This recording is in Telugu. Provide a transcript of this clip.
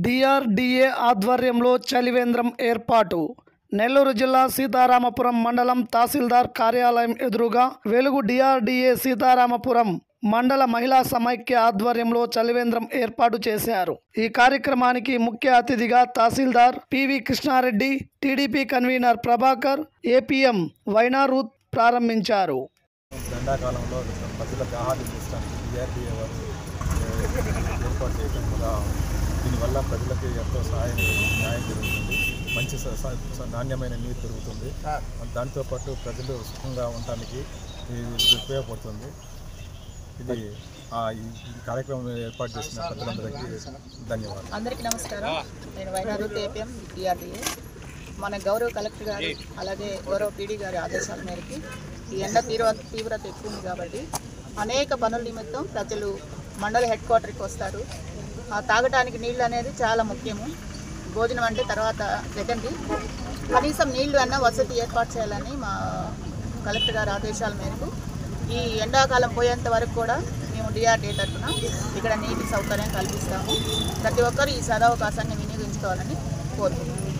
డిఆర్డీఏ ఆధ్వర్యంలో చలివేంద్రం ఏర్పాటు. నెల్లూరు జిల్లా సీతారామపురం మండలం తహసీల్దార్ కార్యాలయం ఎదురుగా వెలుగు డిఆర్డీఏ సీతారామపురం మండల మహిళా సమైక్య ఆధ్వర్యంలో చలివేంద్రం ఏర్పాటు చేశారు. ఈ కార్యక్రమానికి ముఖ్య అతిథిగా తహసీల్దార్ PV Krishna Reddy, TDP convener Prabhakar, APM వైనారూత్ ప్రారంభించారు. ఎండాకాలంలో ప్రజలకు ఆహారం ఇస్తానికి డిఆర్డీఏ వారు ఏర్పాటు చేయడం కూడా దీనివల్ల ప్రజలకి ఎంతో న్యాయం జరుగుతుంది. మంచి నాణ్యమైన నీరు దొరుకుతుంది. దాంతోపాటు ప్రజలు సుఖంగా ఉండటానికి ఇది ఉపయోగపడుతుంది. ఇది ఈ కార్యక్రమం ఏర్పాటు చేసిన ప్రజలందరికీ ధన్యవాదాలు. అందరికీ నమస్కారం. నేను వైనారూత్, ఏపీఎం డిఆర్డీఏ. మన గౌరవ కలెక్టర్ గారు అలాగే గౌరవ పీడీ గారి ఆదేశాల మేరకు ఈ ఎండ తీవ్రత ఎక్కువ ఉంది కాబట్టి అనేక పనుల నిమిత్తం ప్రజలు మండల హెడ్ క్వార్టర్కి వస్తారు. తాగటానికి నీళ్ళు అనేది చాలా ముఖ్యము. భోజనం అంటే తర్వాత సెకండరీ. కనీసం నీళ్లు అన్న వసతి ఏర్పాటు చేయాలని మా కలెక్టర్ గారి ఆదేశాల మేరకు ఈ ఎండాకాలం పోయేంత వరకు కూడా మేము డిఆర్డీఏ తరఫున ఇక్కడ నీటి సౌకర్యం కల్పిస్తాము. ప్రతి ఒక్కరు ఈ సదవకాశాన్ని వినియోగించుకోవాలని కోరుకుంటున్నాము.